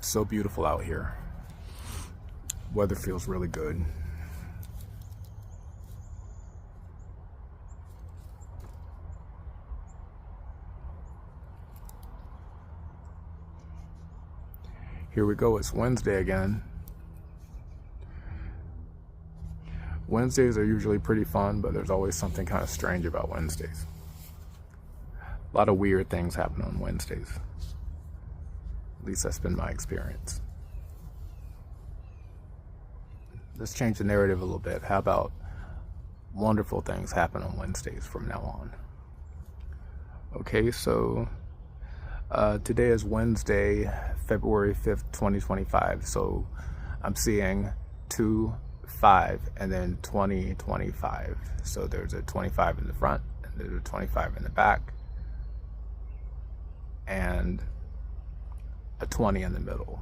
So beautiful out here. Weather feels really good. Here we go, it's Wednesday again. Wednesdays are usually pretty fun, but there's always something kind of strange about Wednesdays. A lot of weird things happen on Wednesdays. At least that's been my experience. Let's change the narrative a little bit. How about wonderful things happen on Wednesdays from now on? Okay, so today is Wednesday, February 5th, 2025. So I'm seeing 2, 5, and then 20, 25. So there's a 25 in the front, and there's a 25 in the back, and a 20 in the middle.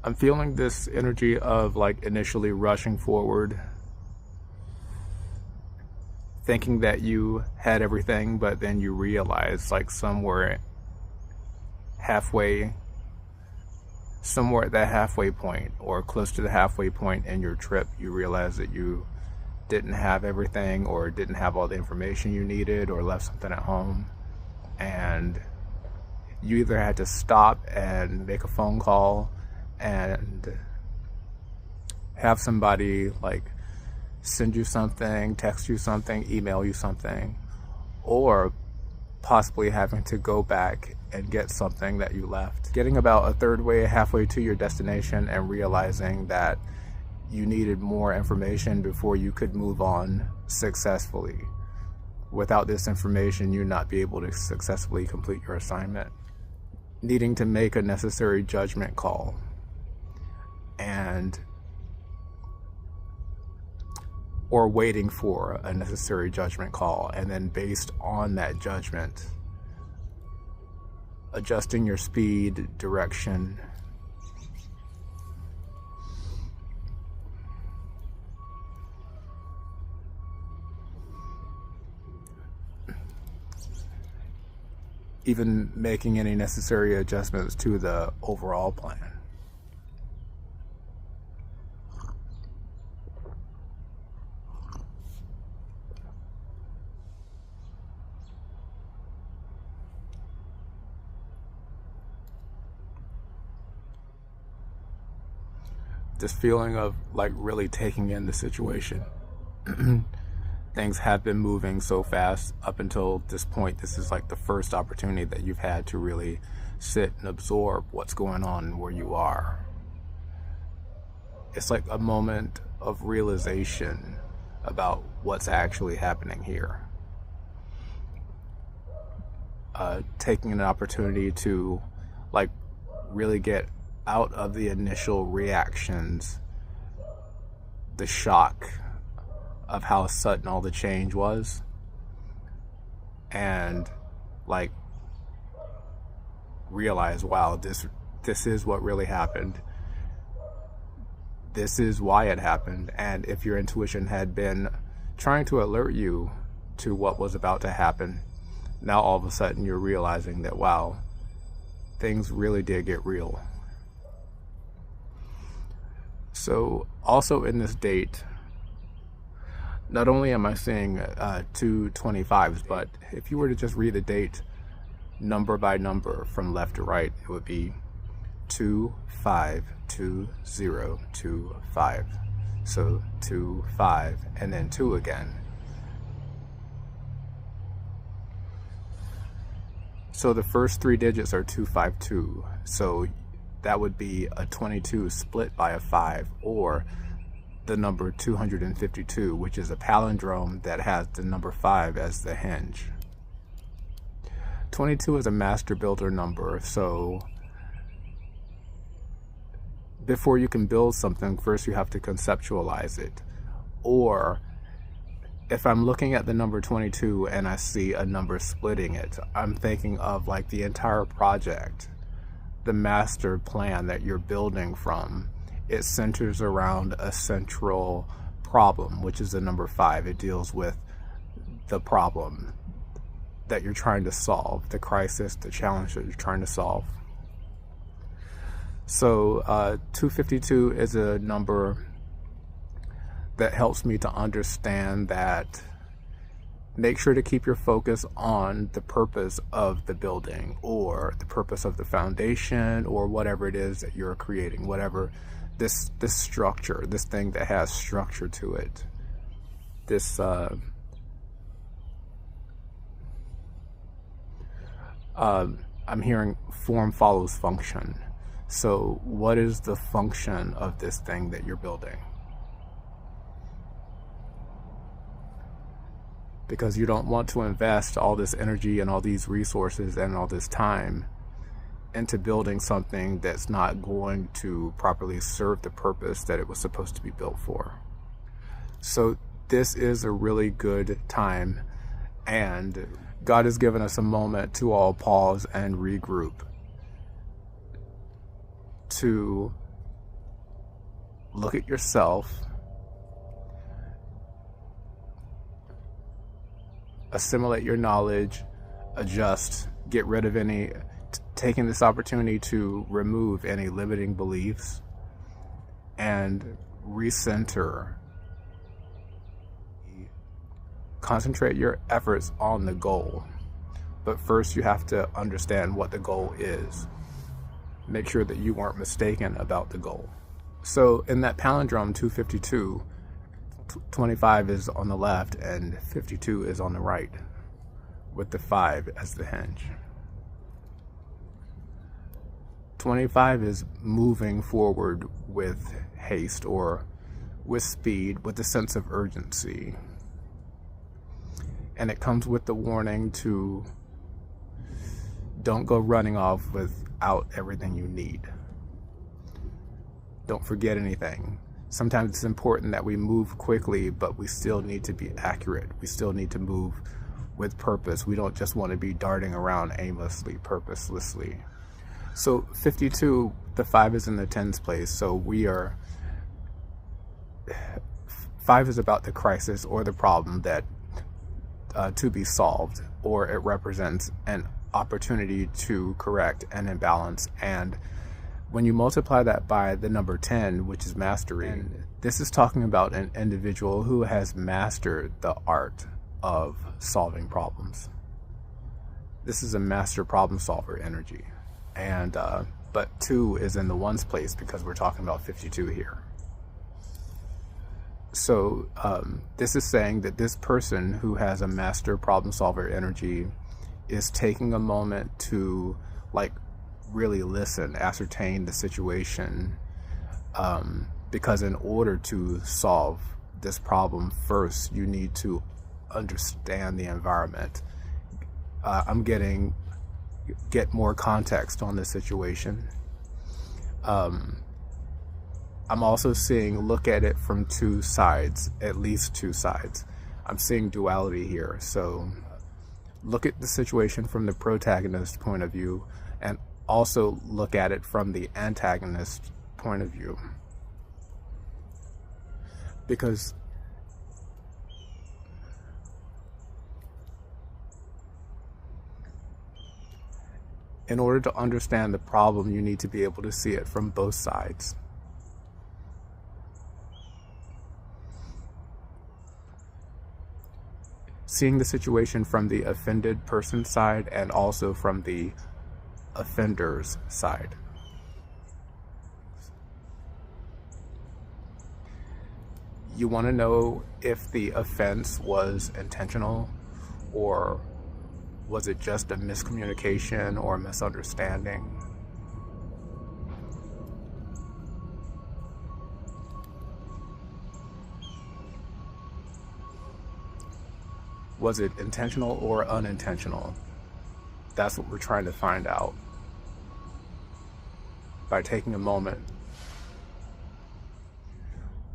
I'm feeling this energy of like initially rushing forward, thinking that you had everything, but then you realize like somewhere at that halfway point or close to the halfway point in your trip, you realize that you didn't have everything or didn't have all the information you needed or left something at home, and you either had to stop and make a phone call and have somebody like send you something, text you something, email you something, or possibly having to go back and get something that you left. Getting about a third way, halfway to your destination and realizing that you needed more information before you could move on successfully. Without this information, you'd not be able to successfully complete your assignment. Needing to make a necessary judgment call. Or waiting for a necessary judgment call, and then based on that judgment, adjusting your speed, direction, even making any necessary adjustments to the overall plan. This feeling of like really taking in the situation. Things have been moving so fast up until this point. This is like the first opportunity that you've had to really sit and absorb what's going on where you are. It's like a moment of realization about what's actually happening here. Taking an opportunity to like really get out of the initial reactions, the shock of how sudden all the change was, and like realize, wow, this is what really happened. This is why it happened. And if your intuition had been trying to alert you to what was about to happen, now all of a sudden you're realizing that, wow, things really did get real. So also in this date, not only am I seeing 2 25s, but if you were to just read the date number by number from left to right, it would be 2 5 2 0 2 5. So 2 5 and then 2 again. So the first 3 digits are 252. So that would be a 22 split by a 5, or the number 252, which is a palindrome that has the number 5 as the hinge. 22 is a master builder number, so before you can build something, first you have to conceptualize it. Or if I'm looking at the number 22 and I see a number splitting it, I'm thinking of like the entire project. the master plan that you're building from, it centers around a central problem, which is the number 5. It deals with the problem that you're trying to solve, the crisis, the challenge that you're trying to solve. So 252 is a number that helps me to understand that make sure to keep your focus on the purpose of the building or the purpose of the foundation or whatever it is that you're creating, whatever this structure, this thing that has structure to it, this I'm hearing form follows function. So what is the function of this thing that you're building? Because you don't want to invest all this energy and all these resources and all this time into building something that's not going to properly serve the purpose that it was supposed to be built for. So this is a really good time, and God has given us a moment to all pause and regroup, to look at yourself, assimilate your knowledge, adjust, get rid of any, taking this opportunity to remove any limiting beliefs and recenter. Concentrate your efforts on the goal. But first you have to understand what the goal is. Make sure that you weren't mistaken about the goal. So in that palindrome 252, 25 is on the left and 52 is on the right, with the 5 as the hinge. 25 is moving forward with haste or with speed, with a sense of urgency. And it comes with the warning to don't go running off without everything you need. Don't forget anything. Sometimes it's important that we move quickly, but we still need to be accurate. We still need to move with purpose. We don't just want to be darting around aimlessly, purposelessly. So 52, the 5 is in the tens place. So 5 is about the crisis or the problem that to be solved, or it represents an opportunity to correct an imbalance. And when you multiply that by the number 10, which is mastery, this is talking about an individual who has mastered the art of solving problems. This is a master problem solver energy. And but 2 is in the ones place because we're talking about 52 here. So this is saying that this person who has a master problem solver energy is taking a moment to really listen, ascertain the situation, because in order to solve this problem, first you need to understand the environment. Get more context on the situation. I'm also seeing look at it from 2 sides, at least 2 sides. I'm seeing duality here. So look at the situation from the protagonist point of view and also look at it from the antagonist point of view. Because in order to understand the problem, you need to be able to see it from both sides. Seeing the situation from the offended person's side and also from the offender's side. You want to know if the offense was intentional, or was it just a miscommunication or a misunderstanding? Was it intentional or unintentional? That's what we're trying to find out by taking a moment.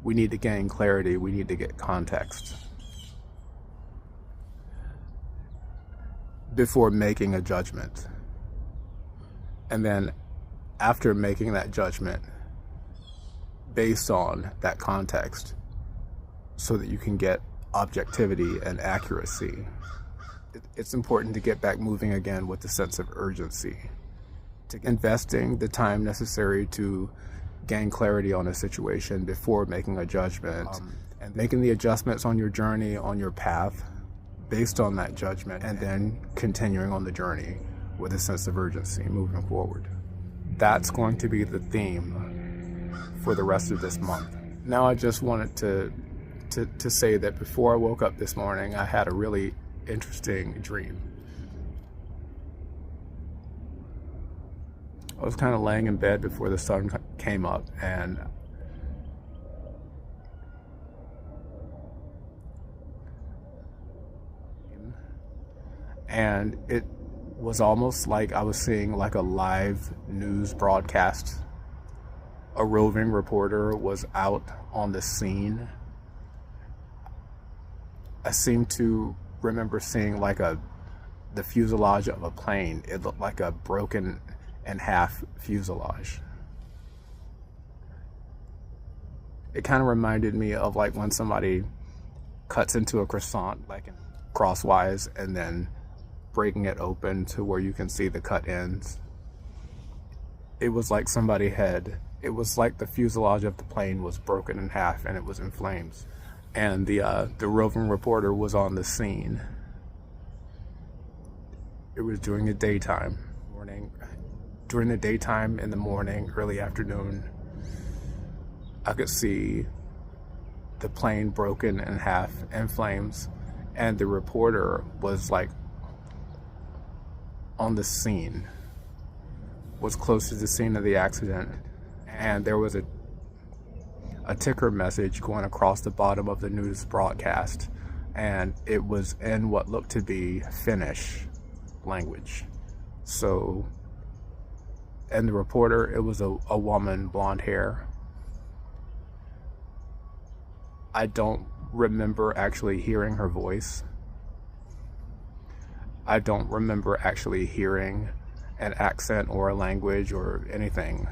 We need to gain clarity. We need to get context before making a judgment. And then after making that judgment based on that context so that you can get objectivity and accuracy. It's important to get back moving again with a sense of urgency, to investing the time necessary to gain clarity on a situation before making a judgment, and making the adjustments on your journey, on your path, based on that judgment, and then continuing on the journey with a sense of urgency moving forward. That's going to be the theme for the rest of this month. Now I just wanted to say that before I woke up this morning, I had a really interesting dream. I was kind of laying in bed before the sun came up, and it was almost like I was seeing like a live news broadcast. A roving reporter was out on the scene. I seem to remember seeing like the fuselage of a plane. It looked like a broken in half fuselage. It kind of reminded me of like when somebody cuts into a croissant like crosswise and then breaking it open to where you can see the cut ends. It was like it was like the fuselage of the plane was broken in half and it was in flames. And the roving reporter was on the scene. It was during the daytime, during the daytime, in the morning, early afternoon. I could see the plane broken in half, in flames, and the reporter was like on the scene, was close to the scene of the accident, and there was a ticker message going across the bottom of the news broadcast, and it was in what looked to be Finnish language. So, and the reporter, it was a woman, blonde hair. I don't remember actually hearing her voice. I don't remember actually hearing an accent or a language or anything.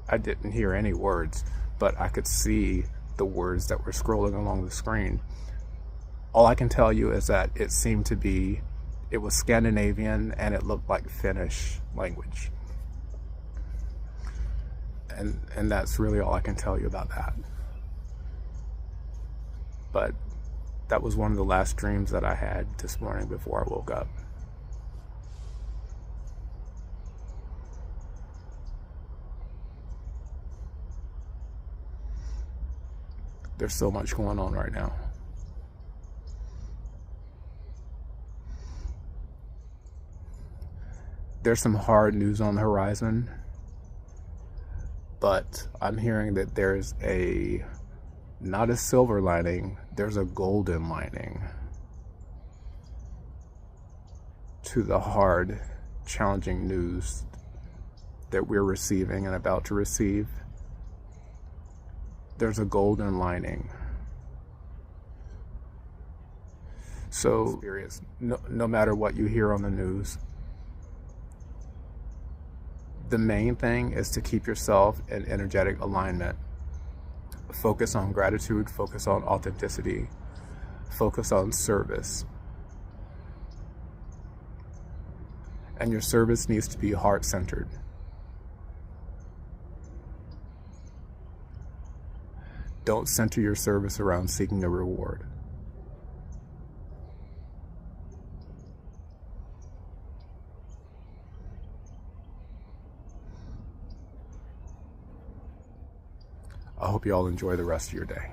I didn't hear any words, but I could see the words that were scrolling along the screen. All I can tell you is that it was Scandinavian and it looked like Finnish language. And that's really all I can tell you about that. But that was one of the last dreams that I had this morning before I woke up. There's so much going on right now. There's some hard news on the horizon, but I'm hearing that there's not a silver lining, there's a golden lining to the hard, challenging news that we're receiving and about to receive. There's a golden lining. So, no matter what you hear on the news, the main thing is to keep yourself in energetic alignment. Focus on gratitude, focus on authenticity, focus on service. And your service needs to be heart-centered. Don't center your service around seeking a reward. I hope you all enjoy the rest of your day.